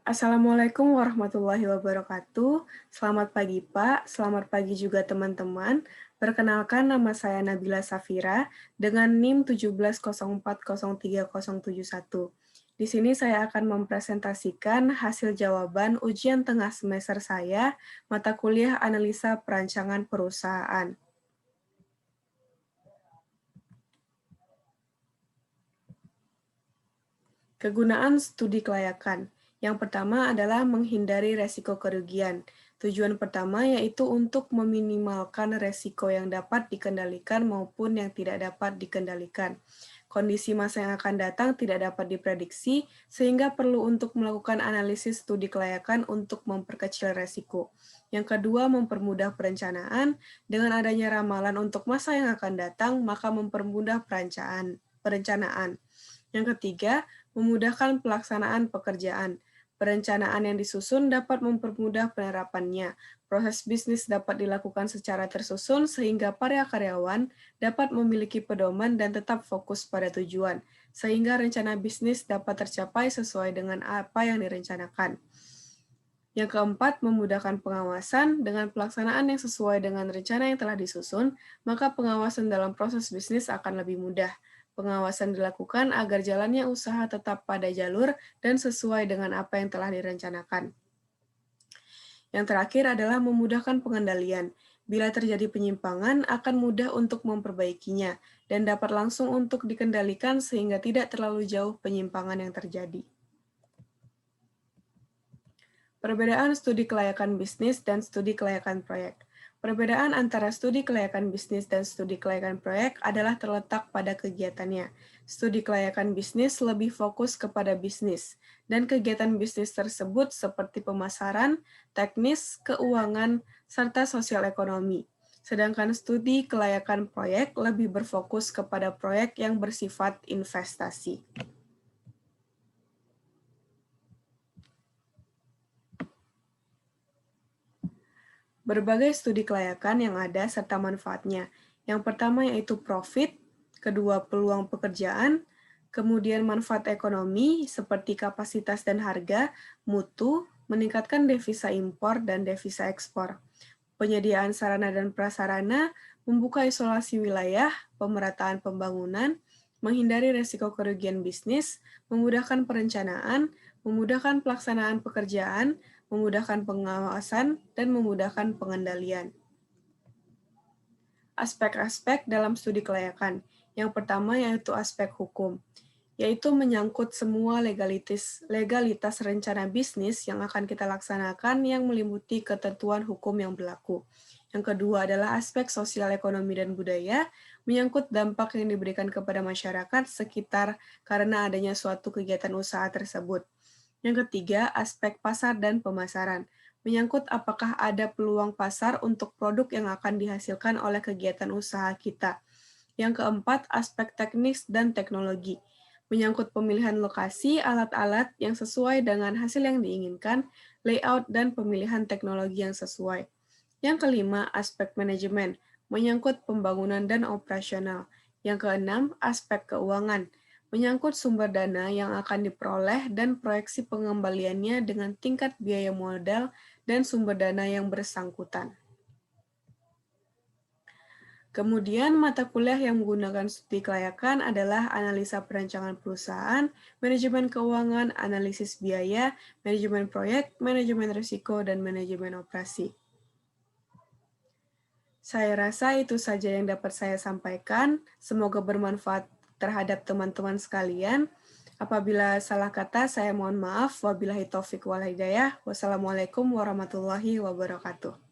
Assalamualaikum warahmatullahi wabarakatuh. Selamat pagi Pak, selamat pagi juga teman-teman. Perkenalkan nama saya Nabila Safira dengan NIM 1704037071. Di sini saya akan mempresentasikan hasil jawaban ujian tengah semester saya, mata kuliah analisa perancangan perusahaan. Kegunaan studi kelayakan. Yang pertama adalah menghindari resiko kerugian. Tujuan pertama yaitu untuk meminimalkan resiko yang dapat dikendalikan maupun yang tidak dapat dikendalikan. Kondisi masa yang akan datang tidak dapat diprediksi, sehingga perlu untuk melakukan analisis studi kelayakan untuk memperkecil resiko. Yang kedua, mempermudah perencanaan. Dengan adanya ramalan untuk masa yang akan datang, maka mempermudah perencanaan. Yang ketiga, memudahkan pelaksanaan pekerjaan. Perencanaan yang disusun dapat mempermudah penerapannya. Proses bisnis dapat dilakukan secara tersusun sehingga para karyawan dapat memiliki pedoman dan tetap fokus pada tujuan, sehingga rencana bisnis dapat tercapai sesuai dengan apa yang direncanakan. Yang keempat, memudahkan pengawasan. Dengan pelaksanaan yang sesuai dengan rencana yang telah disusun, maka pengawasan dalam proses bisnis akan lebih mudah. Pengawasan dilakukan agar jalannya usaha tetap pada jalur dan sesuai dengan apa yang telah direncanakan. Yang terakhir adalah memudahkan pengendalian. Bila terjadi penyimpangan, akan mudah untuk memperbaikinya dan dapat langsung untuk dikendalikan sehingga tidak terlalu jauh penyimpangan yang terjadi. Perbedaan studi kelayakan bisnis dan studi kelayakan proyek. Perbedaan antara studi kelayakan bisnis dan studi kelayakan proyek adalah terletak pada kegiatannya. Studi kelayakan bisnis lebih fokus kepada bisnis, dan kegiatan bisnis tersebut seperti pemasaran, teknis, keuangan, serta sosial ekonomi. Sedangkan studi kelayakan proyek lebih berfokus kepada proyek yang bersifat investasi. Berbagai studi kelayakan yang ada serta manfaatnya. Yang pertama yaitu profit, kedua peluang pekerjaan, kemudian manfaat ekonomi seperti kapasitas dan harga, mutu, meningkatkan devisa impor dan devisa ekspor, penyediaan sarana dan prasarana, membuka isolasi wilayah, pemerataan pembangunan, menghindari resiko kerugian bisnis, memudahkan perencanaan, memudahkan pelaksanaan pekerjaan, memudahkan pengawasan, dan memudahkan pengendalian. Aspek-aspek dalam studi kelayakan. Yang pertama yaitu aspek hukum, yaitu menyangkut semua legalitas rencana bisnis yang akan kita laksanakan yang meliputi ketentuan hukum yang berlaku. Yang kedua adalah aspek sosial, ekonomi, dan budaya, menyangkut dampak yang diberikan kepada masyarakat sekitar karena adanya suatu kegiatan usaha tersebut. Yang ketiga, aspek pasar dan pemasaran, menyangkut apakah ada peluang pasar untuk produk yang akan dihasilkan oleh kegiatan usaha kita. Yang keempat, aspek teknis dan teknologi, menyangkut pemilihan lokasi, alat-alat yang sesuai dengan hasil yang diinginkan, layout, dan pemilihan teknologi yang sesuai. Yang kelima, aspek manajemen, menyangkut pembangunan dan operasional. Yang keenam, aspek keuangan, menyangkut sumber dana yang akan diperoleh dan proyeksi pengembaliannya dengan tingkat biaya modal dan sumber dana yang bersangkutan. Kemudian, mata kuliah yang menggunakan studi kelayakan adalah analisa perancangan perusahaan, manajemen keuangan, analisis biaya, manajemen proyek, manajemen risiko, dan manajemen operasi. Saya rasa itu saja yang dapat saya sampaikan. Semoga bermanfaat terhadap teman-teman sekalian. Apabila salah kata, saya mohon maaf. Wabillahi taufik wal hidayah. Wassalamualaikum warahmatullahi wabarakatuh.